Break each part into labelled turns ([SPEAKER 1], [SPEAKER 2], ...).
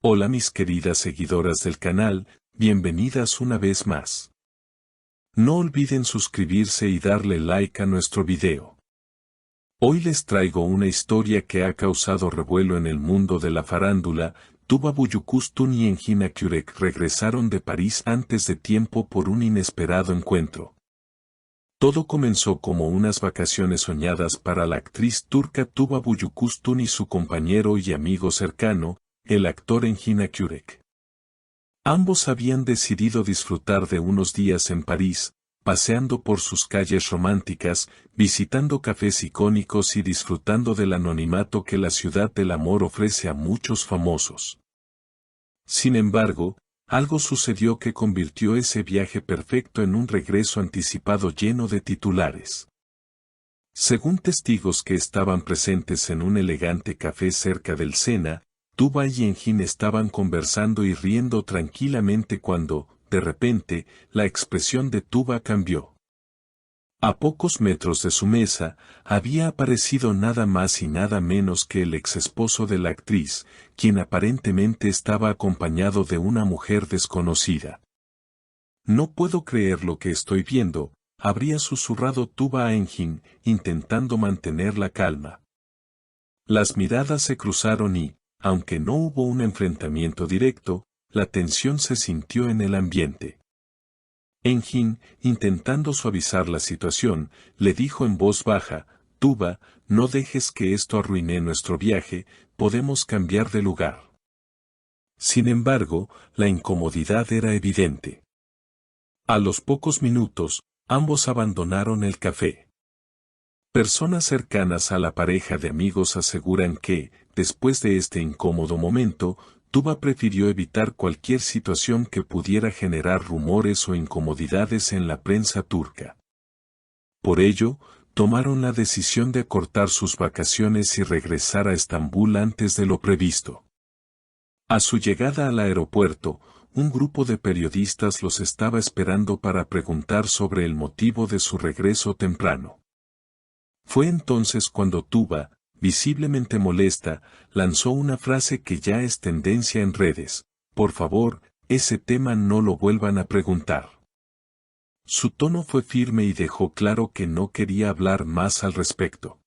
[SPEAKER 1] Hola mis queridas seguidoras del canal, bienvenidas una vez más. No olviden suscribirse y darle like a nuestro video. Hoy les traigo una historia que ha causado revuelo en el mundo de la farándula. Tuba Büyüküstün y Engin Akyürek regresaron de París antes de tiempo por un inesperado encuentro. Todo comenzó como unas vacaciones soñadas para la actriz turca Tuba Büyüküstün y su compañero y amigo cercano, el actor Engin Akyürek. Ambos habían decidido disfrutar de unos días en París, paseando por sus calles románticas, visitando cafés icónicos y disfrutando del anonimato que la ciudad del amor ofrece a muchos famosos. Sin embargo, algo sucedió que convirtió ese viaje perfecto en un regreso anticipado lleno de titulares. Según testigos que estaban presentes en un elegante café cerca del Sena, Tuba y Engin estaban conversando y riendo tranquilamente cuando, de repente, la expresión de Tuba cambió. A pocos metros de su mesa, había aparecido nada más y nada menos que el exesposo de la actriz, quien aparentemente estaba acompañado de una mujer desconocida. No puedo creer lo que estoy viendo, habría susurrado Tuba a Engin, intentando mantener la calma. Las miradas se cruzaron y, aunque no hubo un enfrentamiento directo, la tensión se sintió en el ambiente. Engin, intentando suavizar la situación, le dijo en voz baja, «Tuba, no dejes que esto arruine nuestro viaje, podemos cambiar de lugar». Sin embargo, la incomodidad era evidente. A los pocos minutos, ambos abandonaron el café. Personas cercanas a la pareja de amigos aseguran que, después de este incómodo momento, Tuba prefirió evitar cualquier situación que pudiera generar rumores o incomodidades en la prensa turca. Por ello, tomaron la decisión de acortar sus vacaciones y regresar a Estambul antes de lo previsto. A su llegada al aeropuerto, un grupo de periodistas los estaba esperando para preguntar sobre el motivo de su regreso temprano. Fue entonces cuando Tuba, visiblemente molesta, lanzó una frase que ya es tendencia en redes: «Por favor, ese tema no lo vuelvan a preguntar». Su tono fue firme y dejó claro que no quería hablar más al respecto.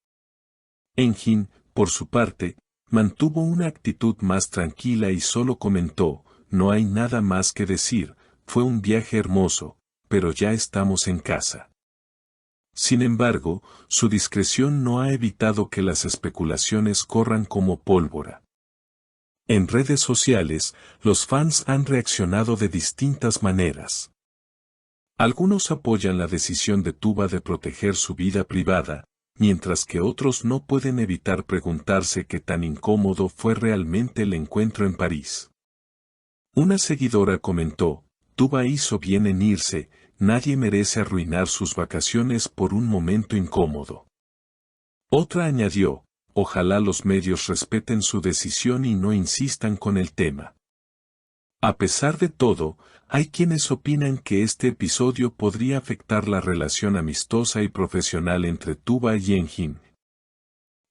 [SPEAKER 1] Engin, por su parte, mantuvo una actitud más tranquila y solo comentó: «No hay nada más que decir, fue un viaje hermoso, pero ya estamos en casa». Sin embargo, su discreción no ha evitado que las especulaciones corran como pólvora. En redes sociales, los fans han reaccionado de distintas maneras. Algunos apoyan la decisión de Tuba de proteger su vida privada, mientras que otros no pueden evitar preguntarse qué tan incómodo fue realmente el encuentro en París. Una seguidora comentó: «Tuba hizo bien en irse, nadie merece arruinar sus vacaciones por un momento incómodo». Otra añadió: «Ojalá los medios respeten su decisión y no insistan con el tema». A pesar de todo, hay quienes opinan que este episodio podría afectar la relación amistosa y profesional entre Tuba y Engin.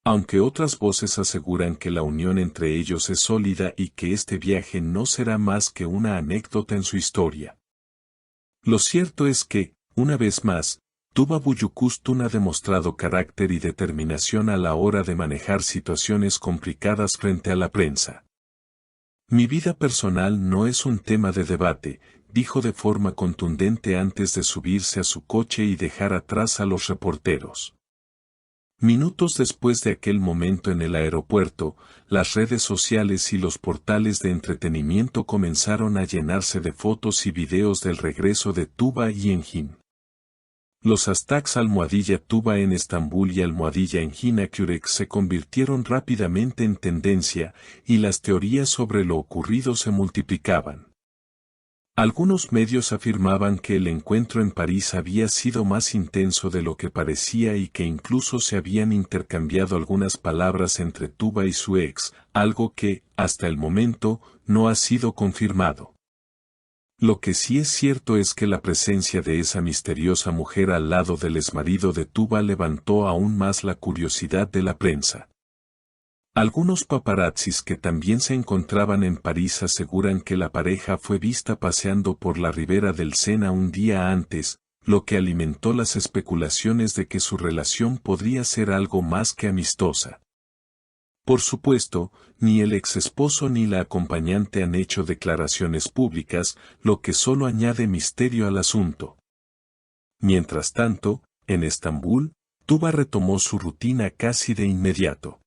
[SPEAKER 1] Aunque otras voces aseguran que la unión entre ellos es sólida y que este viaje no será más que una anécdota en su historia. Lo cierto es que, una vez más, Tuba Büyüküstün ha demostrado carácter y determinación a la hora de manejar situaciones complicadas frente a la prensa. «Mi vida personal no es un tema de debate», dijo de forma contundente antes de subirse a su coche y dejar atrás a los reporteros. Minutos después de aquel momento en el aeropuerto, las redes sociales y los portales de entretenimiento comenzaron a llenarse de fotos y videos del regreso de Tuba y Engin. Los hashtags #Tuba en Estambul y #Engin Akyürek se convirtieron rápidamente en tendencia, y las teorías sobre lo ocurrido se multiplicaban. Algunos medios afirmaban que el encuentro en París había sido más intenso de lo que parecía y que incluso se habían intercambiado algunas palabras entre Tuba y su ex, algo que, hasta el momento, no ha sido confirmado. Lo que sí es cierto es que la presencia de esa misteriosa mujer al lado del exmarido de Tuba levantó aún más la curiosidad de la prensa. Algunos paparazzis que también se encontraban en París aseguran que la pareja fue vista paseando por la ribera del Sena un día antes, lo que alimentó las especulaciones de que su relación podría ser algo más que amistosa. Por supuesto, ni el exesposo ni la acompañante han hecho declaraciones públicas, lo que solo añade misterio al asunto. Mientras tanto, en Estambul, Tuba retomó su rutina casi de inmediato.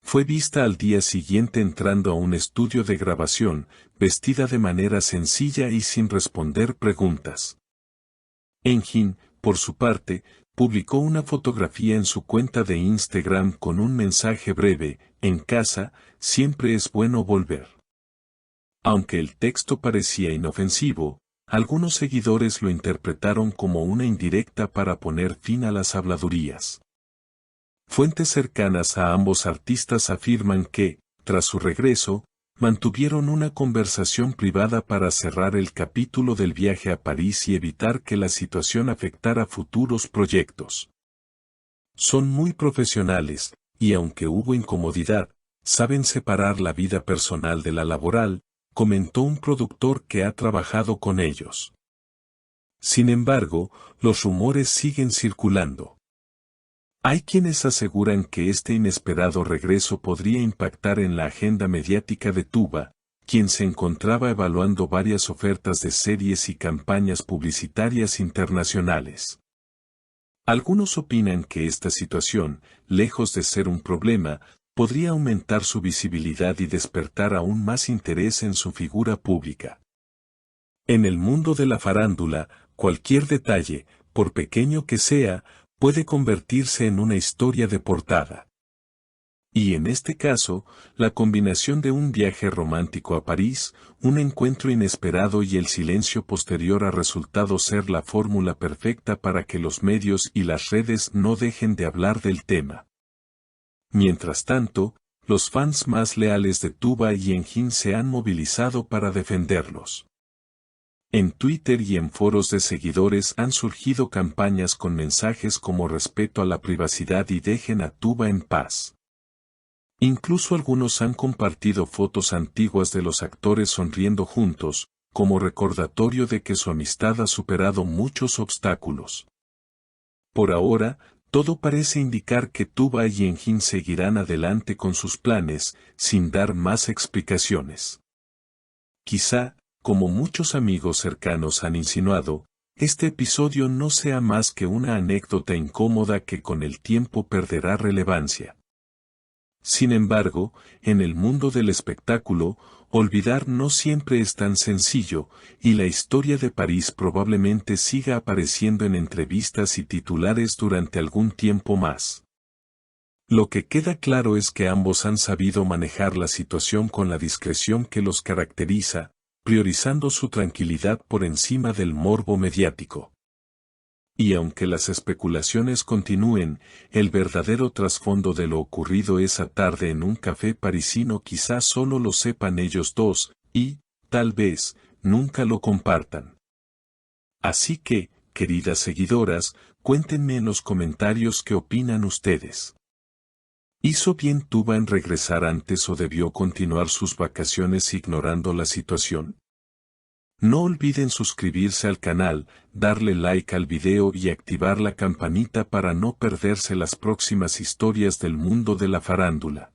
[SPEAKER 1] Fue vista al día siguiente entrando a un estudio de grabación, vestida de manera sencilla y sin responder preguntas. Engin, por su parte, publicó una fotografía en su cuenta de Instagram con un mensaje breve: en casa, siempre es bueno volver. Aunque el texto parecía inofensivo, algunos seguidores lo interpretaron como una indirecta para poner fin a las habladurías. Fuentes cercanas a ambos artistas afirman que, tras su regreso, mantuvieron una conversación privada para cerrar el capítulo del viaje a París y evitar que la situación afectara futuros proyectos. Son muy profesionales, y aunque hubo incomodidad, saben separar la vida personal de la laboral, comentó un productor que ha trabajado con ellos. Sin embargo, los rumores siguen circulando. Hay quienes aseguran que este inesperado regreso podría impactar en la agenda mediática de Tuba, quien se encontraba evaluando varias ofertas de series y campañas publicitarias internacionales. Algunos opinan que esta situación, lejos de ser un problema, podría aumentar su visibilidad y despertar aún más interés en su figura pública. En el mundo de la farándula, cualquier detalle, por pequeño que sea, puede convertirse en una historia de portada. Y en este caso, la combinación de un viaje romántico a París, un encuentro inesperado y el silencio posterior ha resultado ser la fórmula perfecta para que los medios y las redes no dejen de hablar del tema. Mientras tanto, los fans más leales de Tuba y Engin se han movilizado para defenderlos. En Twitter y en foros de seguidores han surgido campañas con mensajes como respeto a la privacidad y dejen a Tuba en paz. Incluso algunos han compartido fotos antiguas de los actores sonriendo juntos, como recordatorio de que su amistad ha superado muchos obstáculos. Por ahora, todo parece indicar que Tuba y Engin seguirán adelante con sus planes, sin dar más explicaciones. Quizá, como muchos amigos cercanos han insinuado, este episodio no sea más que una anécdota incómoda que con el tiempo perderá relevancia. Sin embargo, en el mundo del espectáculo, olvidar no siempre es tan sencillo, y la historia de París probablemente siga apareciendo en entrevistas y titulares durante algún tiempo más. Lo que queda claro es que ambos han sabido manejar la situación con la discreción que los caracteriza, priorizando su tranquilidad por encima del morbo mediático. Y aunque las especulaciones continúen, el verdadero trasfondo de lo ocurrido esa tarde en un café parisino quizás solo lo sepan ellos dos, y, tal vez, nunca lo compartan. Así que, queridas seguidoras, cuéntenme en los comentarios qué opinan ustedes. ¿Hizo bien Tuba en regresar antes o debió continuar sus vacaciones ignorando la situación? No olviden suscribirse al canal, darle like al video y activar la campanita para no perderse las próximas historias del mundo de la farándula.